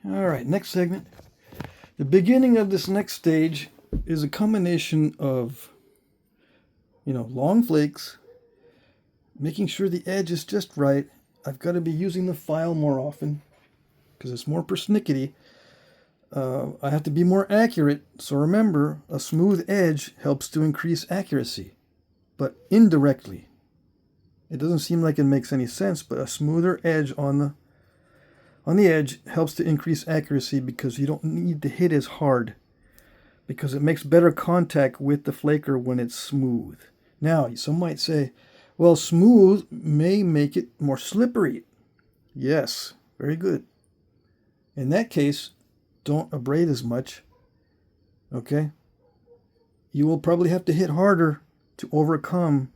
All right, next segment. The beginning of this next stage is a combination of, long flakes, making sure the edge is just right. I've got to be using the file more often because it's more persnickety. I have to be more accurate. So remember, a smooth edge helps to increase accuracy, but indirectly. It doesn't seem like it makes any sense, but a smoother edge on the edge helps to increase accuracy because you don't need to hit as hard, because it makes better contact with the flaker when it's smooth. Now, some might say, well, smooth may make it more slippery. Yes, very good. In that case, don't abrade as much. Okay? You will probably have to hit harder to overcome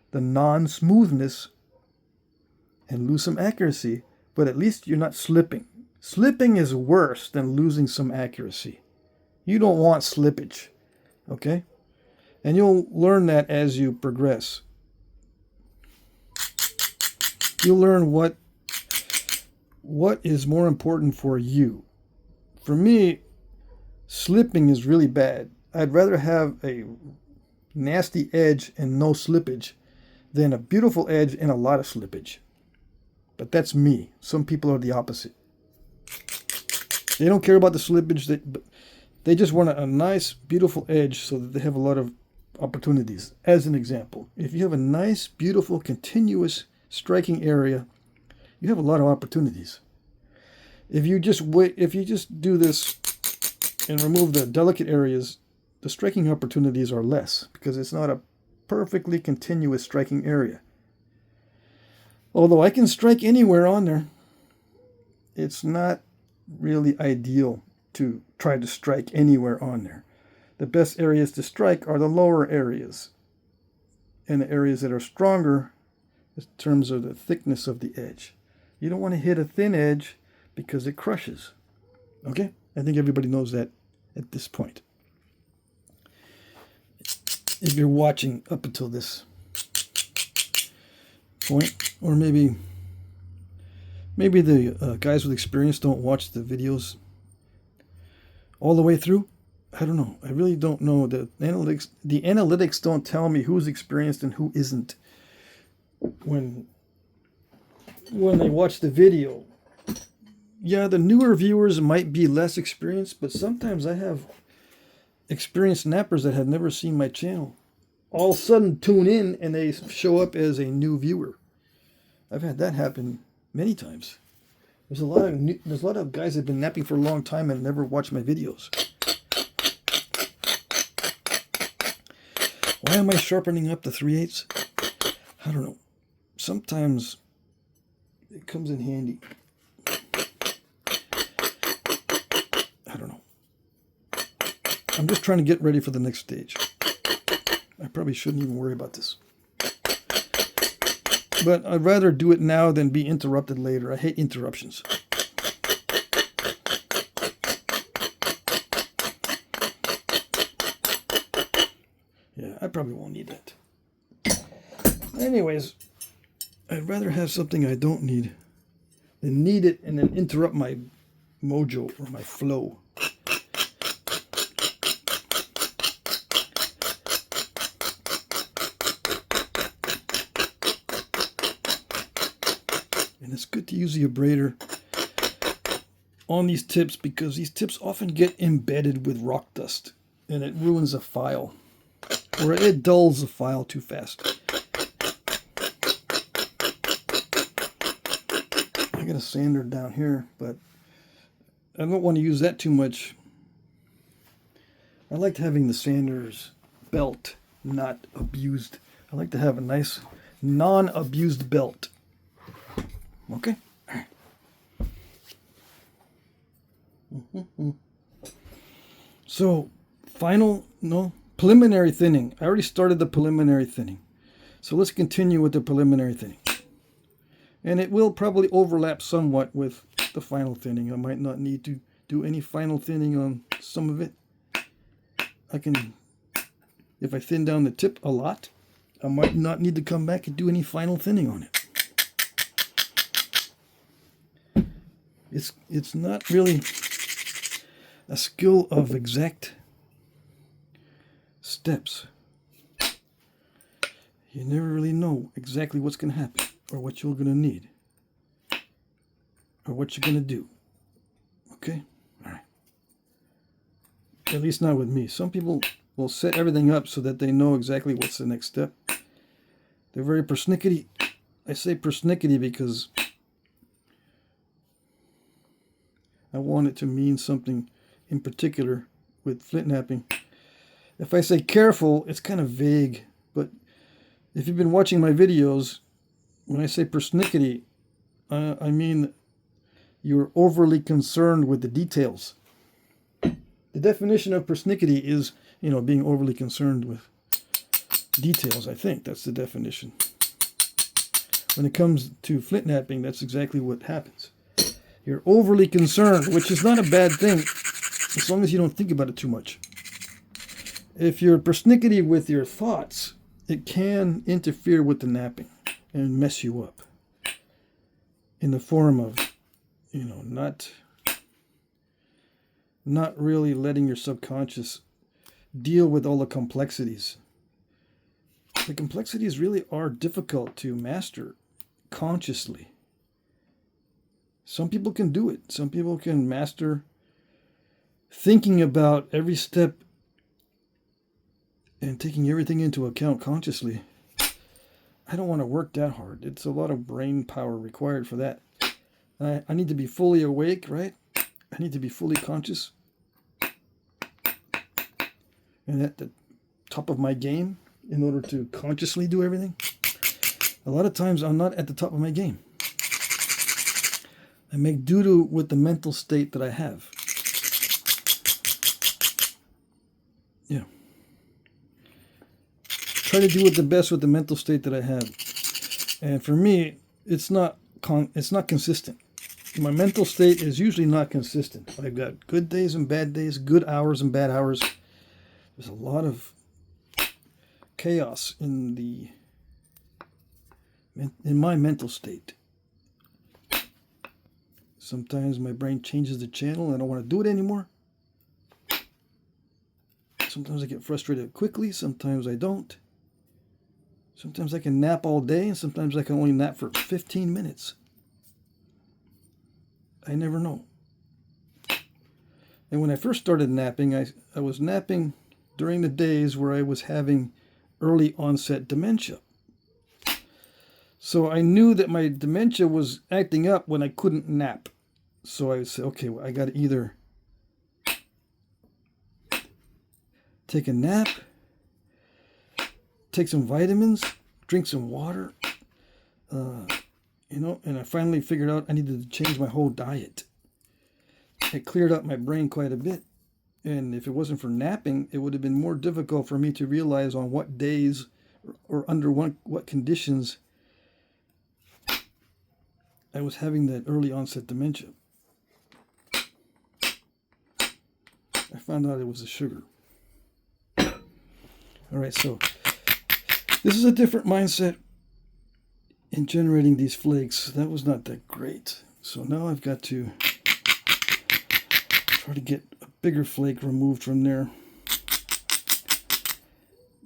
the non-smoothness and lose some accuracy, but at least you're not slipping. Slipping is worse than losing some accuracy. You don't want slippage, okay? And you'll learn that as you progress. You'll learn what is more important for you. For me, slipping is really bad. I'd rather have a nasty edge and no slippage than a beautiful edge and a lot of slippage. But that's me. Some people are the opposite. They don't care about the slippage. They just want a nice, beautiful edge so that they have a lot of opportunities. As an example, if you have a nice, beautiful, continuous striking area, you have a lot of opportunities. If you just do this and remove the delicate areas, the striking opportunities are less because it's not a perfectly continuous striking area. Although I can strike anywhere on there, it's not really ideal to try to strike anywhere on there. The best areas to strike are the lower areas and the areas that are stronger in terms of the thickness of the edge. You don't want to hit a thin edge because it crushes. Okay? I think everybody knows that at this point. If you're watching up until this point, or maybe the guys with experience don't watch the videos all the way through. I don't know. I really don't know. The analytics don't tell me who's experienced and who isn't when they watch the video. Yeah, the newer viewers might be less experienced, but sometimes I have experienced nappers that have never seen my channel all of a sudden tune in and they show up as a new viewer. I've had that happen many times. There's a lot of guys that have been napping for a long time and never watched my videos. Why am I sharpening up the 3/8? I don't know. Sometimes it comes in handy. I don't know. I'm just trying to get ready for the next stage. I probably shouldn't even worry about this. But I'd rather do it now than be interrupted later. I hate interruptions. Yeah, I probably won't need that. Anyways, I'd rather have something I don't need than need it and then interrupt my mojo or my flow. And it's good to use the abrader on these tips because these tips often get embedded with rock dust and it ruins a file, or it dulls the file too fast. I got a sander down here, but I don't want to use that too much. I like having the sander's belt not abused. I like to have a nice non-abused belt. Okay. So, preliminary thinning. I already started the preliminary thinning. So let's continue with the preliminary thinning. And it will probably overlap somewhat with the final thinning. I might not need to do any final thinning on some of it. If I thin down the tip a lot, I might not need to come back and do any final thinning on it. It's not really a skill of exact steps. You never really know exactly what's going to happen, or what you're going to need, or what you're going to do. Okay? All right. At least not with me. Some people will set everything up so that they know exactly what's the next step. They're very persnickety. I say persnickety because I want it to mean something in particular with Flintknapping. If I say careful, it's kind of vague, but if you've been watching my videos, when I say persnickety, I mean you're overly concerned with the details. The definition of persnickety is, being overly concerned with details. I think that's the definition. When it comes to Flintknapping, that's exactly what happens. You're overly concerned, which is not a bad thing, as long as you don't think about it too much. If you're persnickety with your thoughts, it can interfere with the napping and mess you up in the form of, not really letting your subconscious deal with all the complexities. The complexities really are difficult to master consciously. Some people can do it. Some people can master thinking about every step and taking everything into account consciously. I don't want to work that hard. It's a lot of brain power required for that. I need to be fully awake, right? I need to be fully conscious and at the top of my game in order to consciously do everything. A lot of times I'm not at the top of my game. I make doo-doo with the mental state that I have. Yeah. Try to do it the best with the mental state that I have. And for me, it's not consistent. My mental state is usually not consistent. I've got good days and bad days, good hours and bad hours. There's a lot of chaos in my mental state. Sometimes my brain changes the channel and I don't want to do it anymore. Sometimes I get frustrated quickly, sometimes I don't. Sometimes I can nap all day and sometimes I can only nap for 15 minutes. I never know. And when I first started napping, I was napping during the days where I was having early onset dementia. So I knew that my dementia was acting up when I couldn't nap. So I would say, okay, well, I got to either take a nap, take some vitamins, drink some water, and I finally figured out I needed to change my whole diet. It cleared up my brain quite a bit. And if it wasn't for napping, it would have been more difficult for me to realize on what days or under what conditions I was having that early onset dementia. I found out it was the sugar. All right, so this is a different mindset in generating these flakes. That was not that great. So now I've got to try to get a bigger flake removed from there.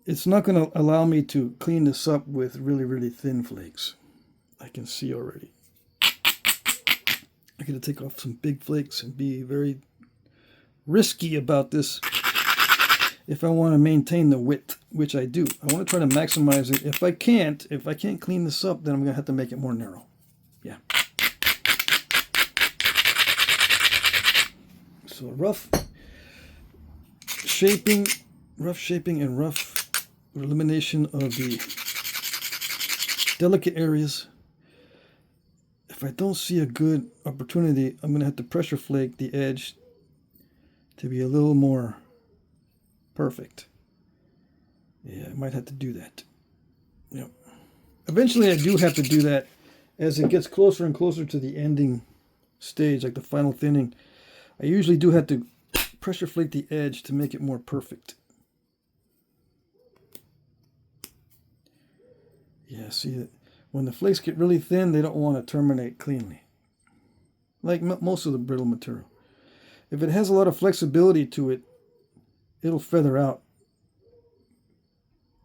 It's not going to allow me to clean this up with really, really thin flakes. I can see already. I got to take off some big flakes and be very risky about this if I want to maintain the width, which I do. I want to try to maximize it. If I can't clean this up, then I'm going to have to make it more narrow. Yeah. So rough shaping and rough elimination of the delicate areas. If I don't see a good opportunity, I'm going to have to pressure flake the edge to be a little more perfect. Yeah, I might have to do that. Yep. Eventually I do have to do that as it gets closer and closer to the ending stage, like the final thinning. I usually do have to pressure flake the edge to make it more perfect. Yeah, see, when the flakes get really thin, they don't want to terminate cleanly. like most of the brittle material. If it has a lot of flexibility to it, it'll feather out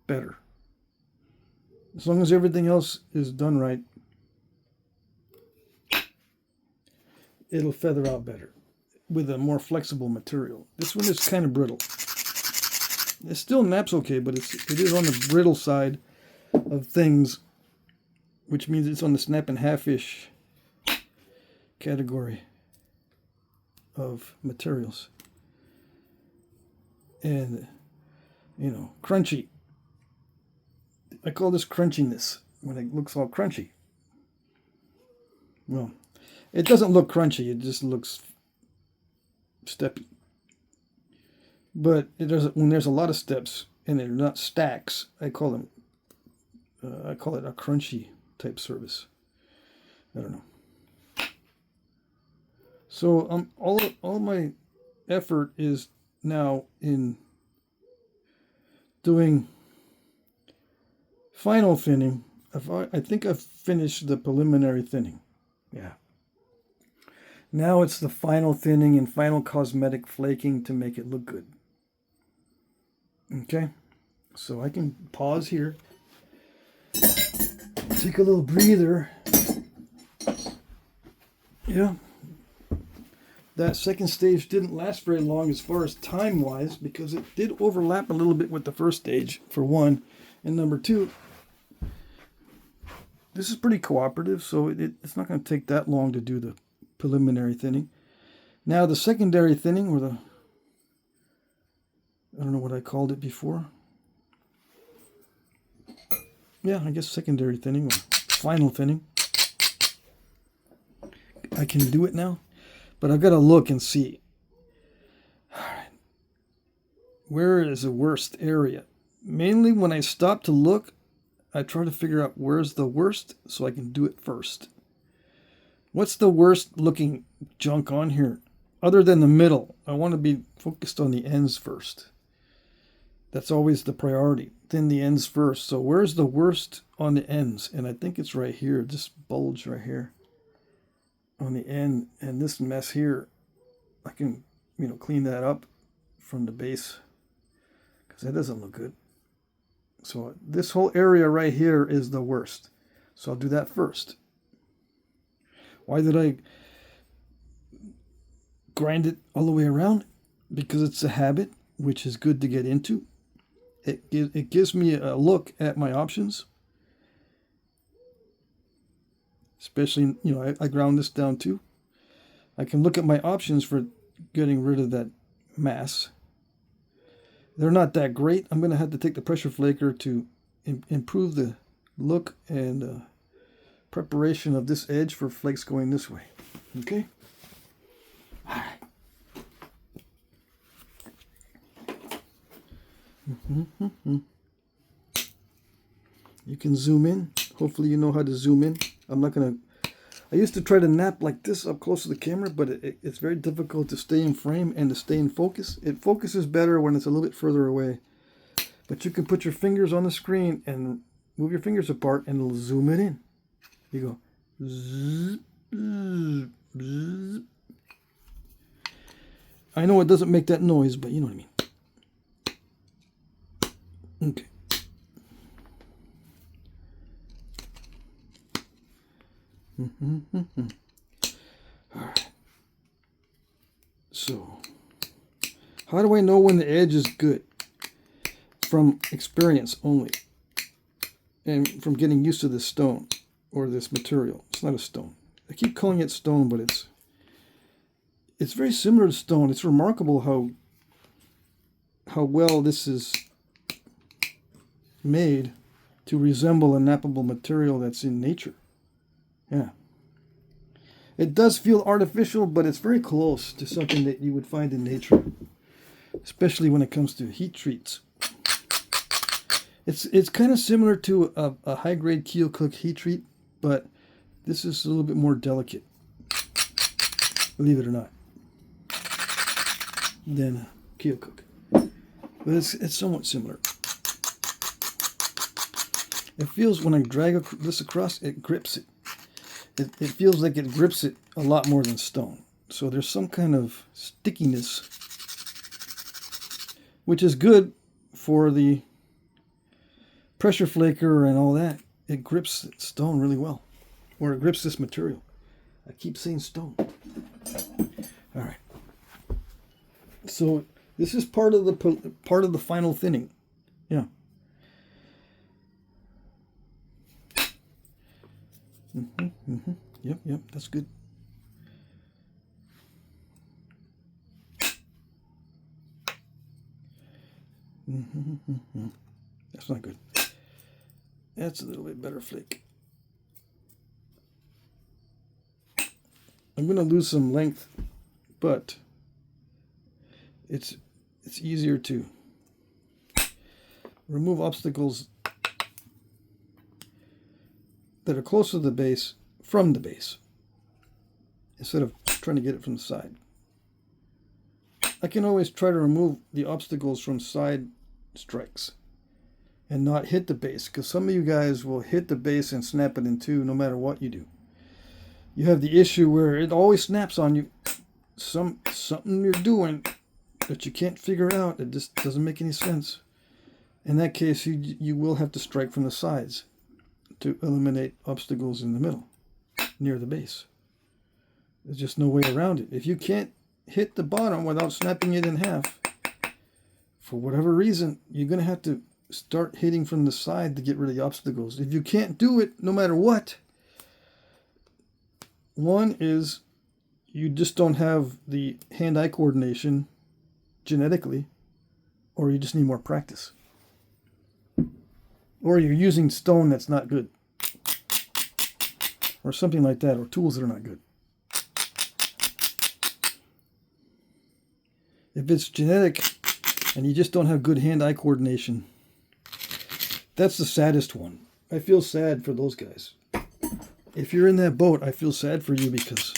better. As long as everything else is done right, it'll feather out better with a more flexible material. This one is kind of brittle. It still naps okay, but it is on the brittle side of things, which means it's on the snap and half-ish category of materials. And, you know, crunchy. I call this crunchiness when it looks all crunchy. Well, it doesn't look crunchy, it just looks steppy. But it doesn't, when there's a lot of steps and they're not stacks, I call it a crunchy type service. I don't know. So all my effort is now in doing final thinning. I think I've finished the preliminary thinning. Yeah. Now it's the final thinning and final cosmetic flaking to make it look good. Okay, so I can pause here, take a little breather. Yeah, that second stage didn't last very long as far as time-wise, because it did overlap a little bit with the first stage, for one. And number two, this is pretty cooperative, so it's not going to take that long to do the preliminary thinning. Now the secondary thinning, or the, I don't know what I called it before. Yeah, I guess secondary thinning or final thinning. I can do it now, but I've got to look and see. All right. Where is the worst area? Mainly when I stop to look, I try to figure out where's the worst so I can do it first. What's the worst looking junk on here? Other than the middle, I want to be focused on the ends first. That's always the priority. Then the ends first. So where's the worst on the ends? And I think it's right here, this bulge right here on the end. And this mess here, I can, clean that up from the base, because that doesn't look good. So this whole area right here is the worst. So I'll do that first. Why did I grind it all the way around? Because it's a habit, which is good to get into. It gives me a look at my options. Especially, I ground this down too. I can look at my options for getting rid of that mass. They're not that great. I'm going to have to take the pressure flaker to improve the look and preparation of this edge for flakes going this way. Okay? All right. You can zoom in. Hopefully you know how to zoom in. I'm not going to... I used to try to nap like this up close to the camera, but it's very difficult to stay in frame and to stay in focus. It focuses better when it's a little bit further away. But you can put your fingers on the screen and move your fingers apart and it'll zoom it in. You go... Zzz, zzz, zzz. I know it doesn't make that noise, but you know what I mean. Okay. All right. So, how do I know when the edge is good? From experience only. And from getting used to this stone or this material. It's not a stone. I keep calling it stone, but it's very similar to stone. It's remarkable how well this is made to resemble a nappable material that's in nature. Yeah. It does feel artificial, but it's very close to something that you would find in nature, especially when it comes to heat treats. It's kind of similar to a high-grade keel cook heat treat, but this is a little bit more delicate, believe it or not, than a keel cook. But it's somewhat similar. It feels, when I drag this across, it grips it. it feels like it grips it a lot more than stone. So there's some kind of stickiness, which is good for the pressure flaker and all that. It grips stone really well, or it grips this material. I keep saying stone. All right. So this is part of the final thinning. Yeah. Yep, that's good. That's not good. That's a little bit better flake. I'm going to lose some length, but it's easier to remove obstacles that are close to the base from the base instead of trying to get it from the side. I can always try to remove the obstacles from side strikes and not hit the base, because some of you guys will hit the base and snap it in two no matter what you do. You have the issue where it always snaps on you. Something you're doing that you can't figure out. It just doesn't make any sense. In that case, you will have to strike from the sides to eliminate obstacles in the middle, near the base. There's just no way around it. If you can't hit the bottom without snapping it in half, for whatever reason, you're going to have to start hitting from the side to get rid of the obstacles. If you can't do it, no matter what, one is you just don't have the hand-eye coordination genetically, or you just need more practice. Or you're using stone that's not good, or something like that, or tools that are not good. If it's genetic and you just don't have good hand-eye coordination, that's the saddest one. I feel sad for those guys. If you're in that boat, I feel sad for you, because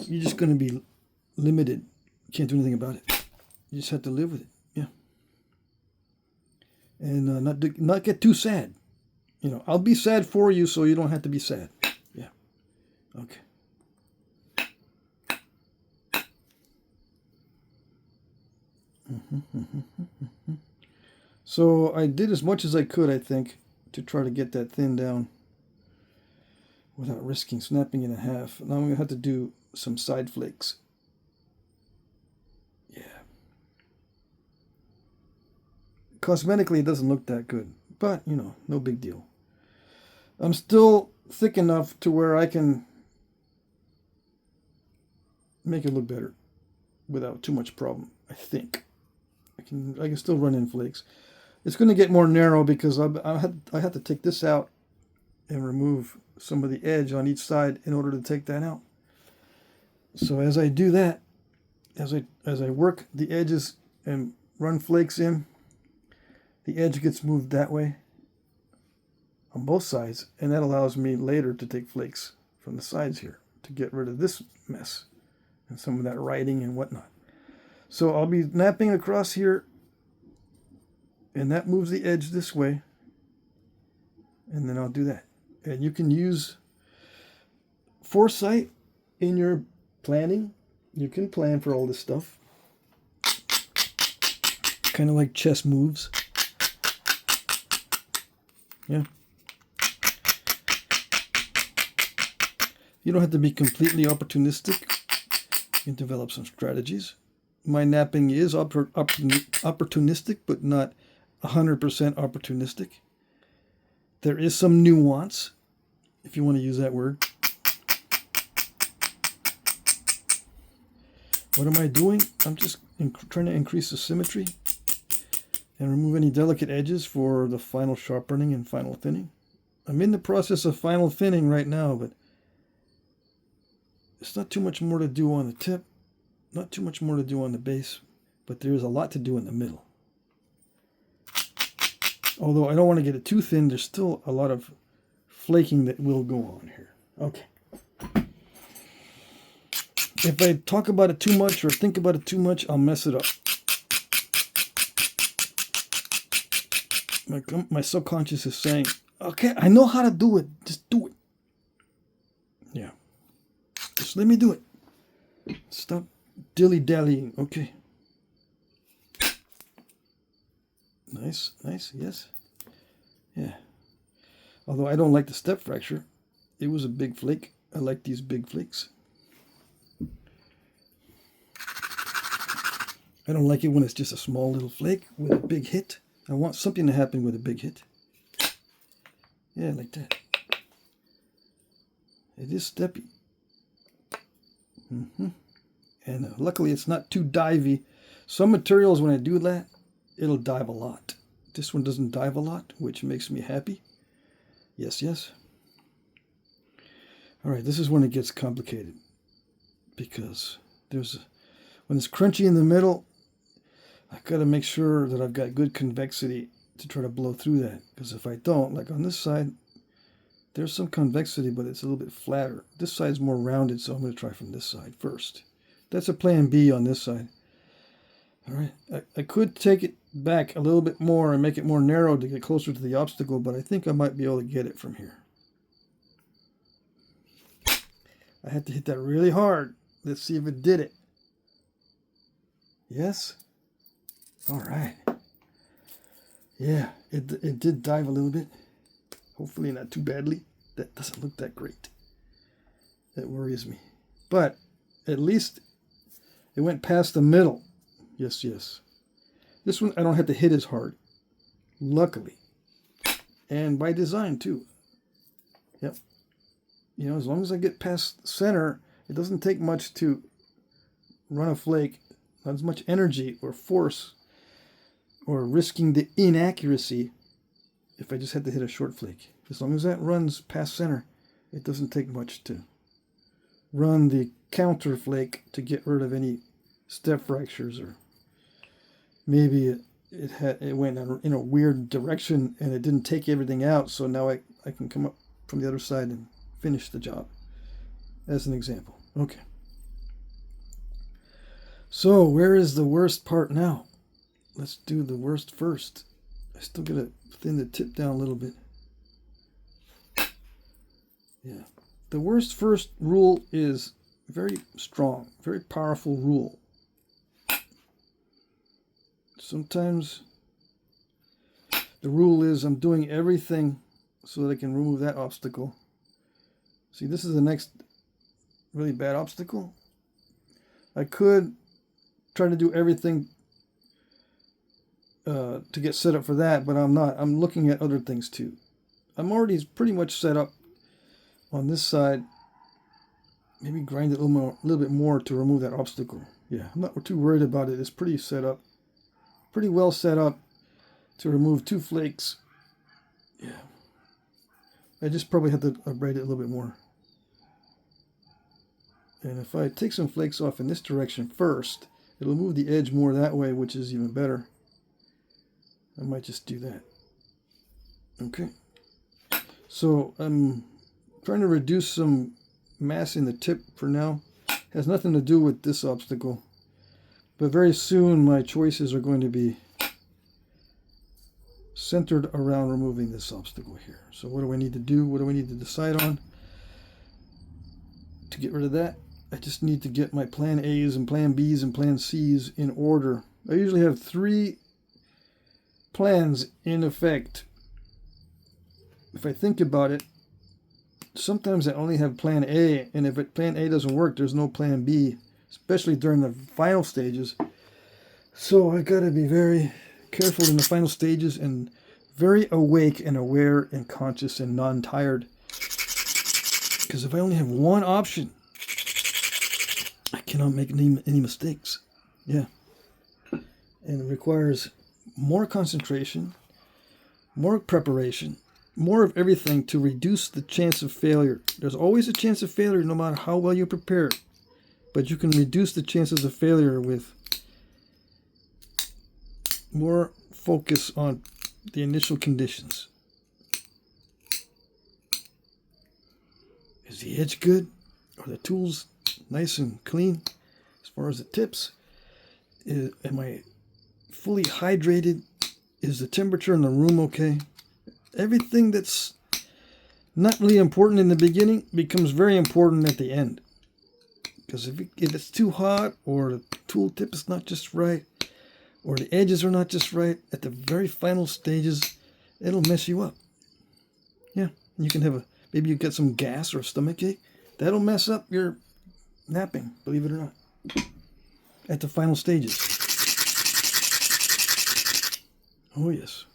you're just going to be limited. You can't do anything about it. You just have to live with it. Yeah. And not get too sad. You know, I'll be sad for you so you don't have to be sad. Yeah. Okay. So I did as much as I could, I think, to try to get that thin down without risking snapping it in half. Now I'm going to have to do some side flakes. Yeah. Cosmetically, it doesn't look that good, but, you know, no big deal. I'm still thick enough to where I can make it look better without too much problem, I think. I can still run in flakes. It's going to get more narrow because I have to take this out and remove some of the edge on each side in order to take that out. So as I do that, as I work the edges and run flakes in, the edge gets moved that way on both sides, and that allows me later to take flakes from the sides here to get rid of this mess and some of that writing and whatnot. So I'll be napping across here, and that moves the edge this way, and then I'll do that. And you can use foresight in your planning. You can plan for all this stuff, kind of like chess moves. Yeah. You don't have to be completely opportunistic. You can develop some strategies. My napping is opportunistic, but not 100% opportunistic. There is some nuance, if you want to use that word. What am I doing? I'm just trying to increase the symmetry and remove any delicate edges for the final sharpening and final thinning. I'm in the process of final thinning right now, but it's not too much more to do on the tip. Not too much more to do on the base, but there is a lot to do in the middle. Although I don't want to get it too thin, there's still a lot of flaking that will go on here. Okay. If I talk about it too much or think about it too much, I'll mess it up. My subconscious is saying, Okay, I know how to do it. Just do it. Yeah. Just let me do it. Stop dilly-dallying. Okay. Nice, nice, yes. Yeah. Although I don't like the step fracture. It was a big flake. I like these big flakes. I don't like it when it's just a small little flake with a big hit. I want something to happen with a big hit. Yeah, like that. It is steppy. And luckily it's not too divey. Some materials, when I do that, it'll dive a lot. This one doesn't dive a lot, which makes me happy. Yes, yes. All right, this is when it gets complicated. Because when it's crunchy in the middle, I've got to make sure that I've got good convexity to try to blow through that. Because if I don't, like on this side, there's some convexity, but it's a little bit flatter. This side's more rounded, so I'm going to try from this side first. That's a plan B on this side. All right, I could take it back a little bit more and make it more narrow to get closer to the obstacle, but I think I might be able to get it from here. I had to hit that really hard. Let's see if it did it. Yes? All right. Yeah, it did dive a little bit. Hopefully not too badly. That doesn't look that great. That worries me. But at least it went past the middle. Yes, yes. This one I don't have to hit as hard. Luckily. And by design too. Yep. You know, as long as I get past center, it doesn't take much to run a flake. Not as much energy or force or risking the inaccuracy if I just had to hit a short flake. As long as that runs past center, it doesn't take much to run the counter flake to get rid of any step fractures, or maybe it went in a weird direction and it didn't take everything out, so now I can come up from the other side and finish the job, as an example. Okay. So where is the worst part now? Let's do the worst first. I still gotta thin the tip down a little bit. Yeah. The worst first rule is very strong, very powerful rule. Sometimes the rule is I'm doing everything so that I can remove that obstacle. See, this is the next really bad obstacle. I could try to do everything to get set up for that, but I'm not. I'm looking at other things too. I'm already pretty much set up on this side. Maybe grind it a little bit more to remove that obstacle. Yeah, I'm not too worried about it. It's pretty set up, pretty well set up to remove 2 flakes. Yeah, I just probably have to abrade it a little bit more. And if I take some flakes off in this direction first, it'll move the edge more that way, which is even better. I might just do that. Okay. So I'm trying to reduce some mass in the tip for now. Has nothing to do with this obstacle. But very soon my choices are going to be centered around removing this obstacle here. So what do I need to do? What do I need to decide on to get rid of that? I just need to get my plan A's and plan B's and plan C's in order. I usually have 3 plans in effect. If I think about it, sometimes I only have plan A, and if plan A doesn't work, there's no plan B, especially during the final stages. So I gotta be very careful in the final stages and very awake and aware and conscious and non-tired. Because if I only have one option, I cannot make any mistakes. Yeah. And it requires more concentration, more preparation, more of everything to reduce the chance of failure. There's always a chance of failure no matter how well you prepare. But you can reduce the chances of failure with more focus on the initial conditions. Is the edge good? Are the tools nice and clean? As far as the tips, am I fully hydrated? Is the temperature in the room okay? everything that's not really important in the beginning becomes very important at the end. Because if it's too hot, or the tool tip is not just right, or the edges are not just right, at the very final stages, it'll mess you up. Yeah, you can have maybe you get some gas or a stomach ache. That'll mess up your knapping, believe it or not, at the final stages. Oh yes.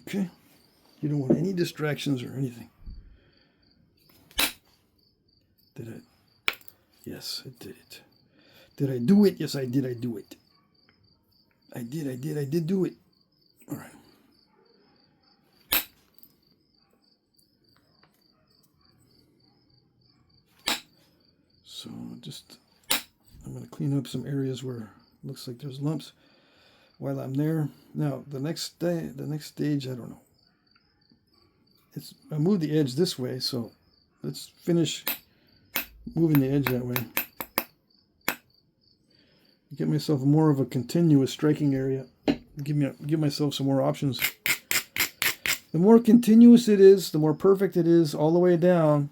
Okay, you don't want any distractions or anything. Did I? Yes, I did it. Did I do it? Yes, I did. I do it. I did do it. All right. So I'm going to clean up some areas where it looks like there's lumps while I'm there. Now, the next stage, I don't know. I moved the edge this way, so let's finish moving the edge that way. Get myself more of a continuous striking area. Give myself some more options. The more continuous it is, the more perfect it is all the way down,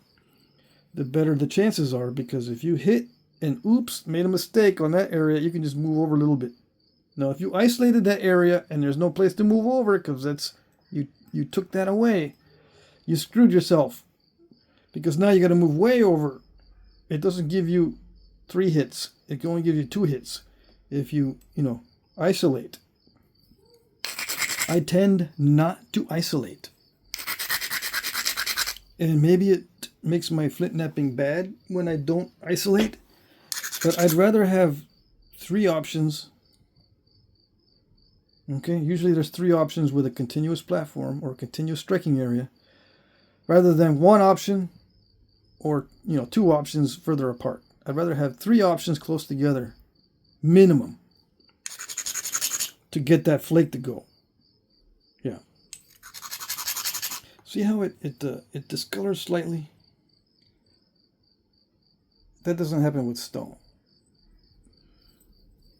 the better the chances are. Because if you hit and oops, made a mistake on that area, you can just move over a little bit. Now, if you isolated that area and there's no place to move over because that's you took that away, you screwed yourself. Because now you got to move way over. It doesn't give you 3 hits. It can only give you 2 hits if you isolate. I tend not to isolate. And maybe it makes my flint knapping bad when I don't isolate, but I'd rather have 3 options. Okay, usually there's 3 options with a continuous platform or a continuous striking area, rather than 1 option or 2 options further apart. I'd rather have 3 options close together, minimum, to get that flake to go. Yeah. See how it discolors slightly? That doesn't happen with stone.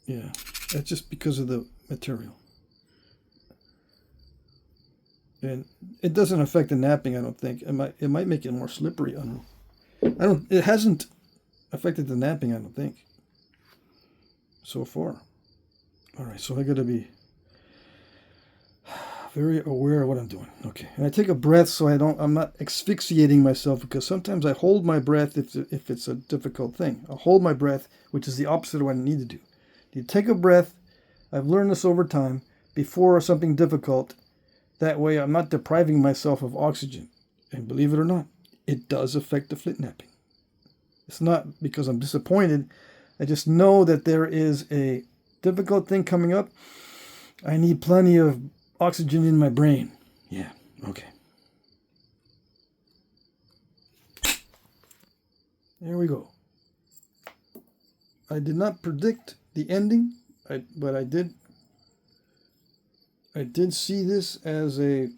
Yeah, that's just because of the material. And it doesn't affect the knapping, I don't think. It might make it more slippery. I don't know. It hasn't affected the knapping, I don't think, so far. All right, so I got to be very aware of what I'm doing. Okay, and I take a breath so I'm not asphyxiating myself, because sometimes I hold my breath if it's a difficult thing. I'll hold my breath, which is the opposite of what I need to do. You take a breath. I've learned this over time before something difficult. That way I'm not depriving myself of oxygen. And believe it or not, it does affect the flint knapping. It's not because I'm disappointed. I just know that there is a difficult thing coming up. I need plenty of oxygen in my brain. Yeah, okay. There we go. I did not predict the ending, but I did see this as a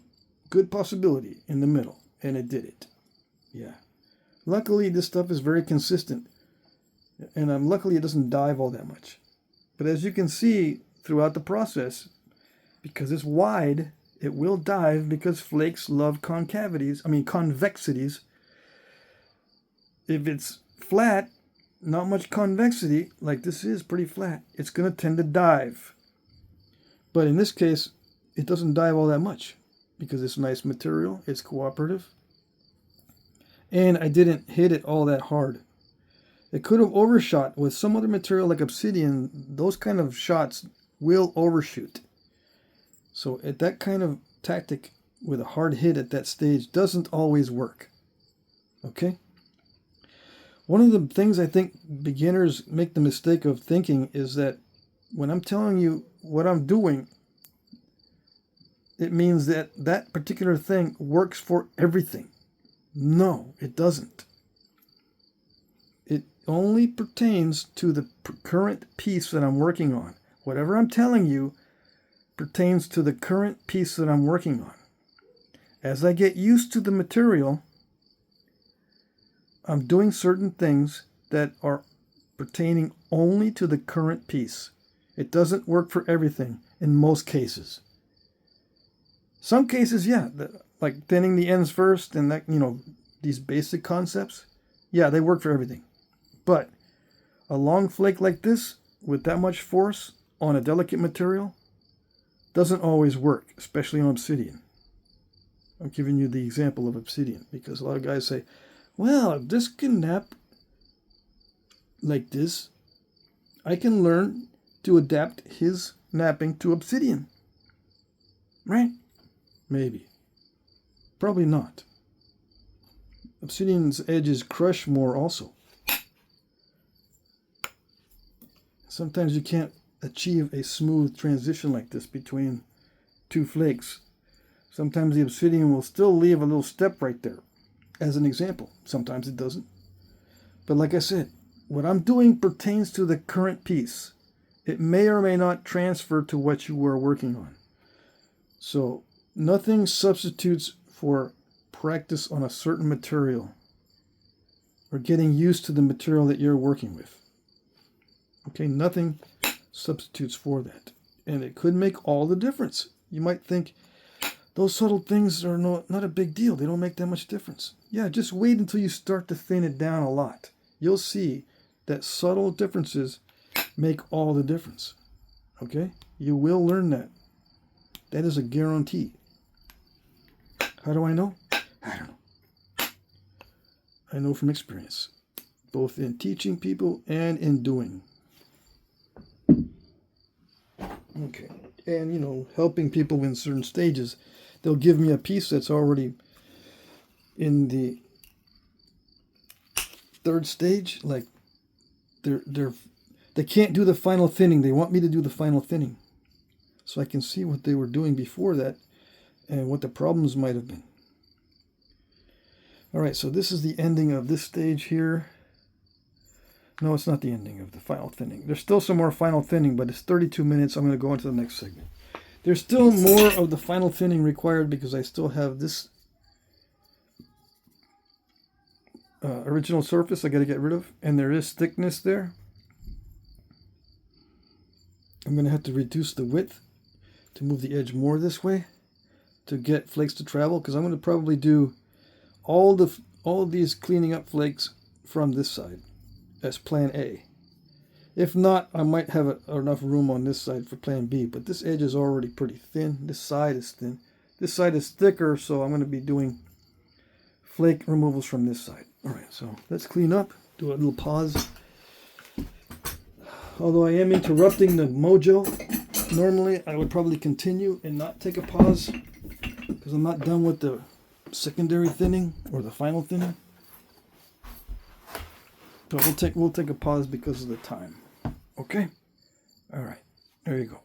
good possibility in the middle, and it did it. Yeah. Luckily, this stuff is very consistent, and luckily it doesn't dive all that much. But as you can see throughout the process, because it's wide, it will dive, because flakes love convexities. If it's flat, not much convexity, like this is pretty flat, it's going to tend to dive. But in this case, it doesn't dive all that much, because it's nice material, it's cooperative, and I didn't hit it all that hard. It could have overshot with some other material like Obsidian. Those kind of shots will overshoot. So at that kind of tactic with a hard hit at that stage doesn't always work. Okay? One of the things I think beginners make the mistake of thinking is that when I'm telling you what I'm doing, it means that that particular thing works for everything. No, it doesn't. It only pertains to the current piece that I'm working on. Whatever I'm telling you pertains to the current piece that I'm working on. As I get used to the material, I'm doing certain things that are pertaining only to the current piece. It doesn't work for everything. in most cases. Some cases, yeah, like thinning the ends first and that, these basic concepts, yeah, they work for everything. But a long flake like this with that much force on a delicate material doesn't always work, especially on obsidian. I'm giving you the example of obsidian because a lot of guys say, well, if this can knap like this, I can learn to adapt his knapping to obsidian. Right? Maybe. Probably not. Obsidian's edges crush more also. Sometimes you can't achieve a smooth transition like this between two flakes. Sometimes the obsidian will still leave a little step right there, as an example. Sometimes it doesn't. But like I said, what I'm doing pertains to the current piece. It may or may not transfer to what you were working on. So nothing substitutes for practice on a certain material or getting used to the material that you're working with. Okay, nothing substitutes for that. And it could make all the difference. You might think those subtle things are not a big deal. They don't make that much difference. Yeah, just wait until you start to thin it down a lot. You'll see that subtle differences make all the difference. Okay? You will learn that. That is a guarantee. How do I know? I don't know. I know from experience, both in teaching people and in doing. Okay. And, helping people in certain stages. They'll give me a piece that's already in the third stage. Like, they can't do the final thinning. They want me to do the final thinning. So I can see what they were doing before that and what the problems might have been. All right, so this is the ending of this stage here. No, it's not the ending of the final thinning. There's still some more final thinning, but it's 32 minutes. I'm going to go into the next segment. There's still more of the final thinning required because I still have this original surface I got to get rid of, and there is thickness there. I'm going to have to reduce the width to move the edge more this way to get flakes to travel, because I'm going to probably do all of these cleaning up flakes from this side as plan A. If not, I might have enough room on this side for plan B, but this edge is already pretty thin. This side is thin. This side is thicker, so I'm going to be doing flake removals from this side. All right, so let's clean up, do a little pause. Although I am interrupting the mojo, normally I would probably continue and not take a pause because I'm not done with the secondary thinning or the final thinning. So we'll take a pause because of the time. Okay? All right. There you go.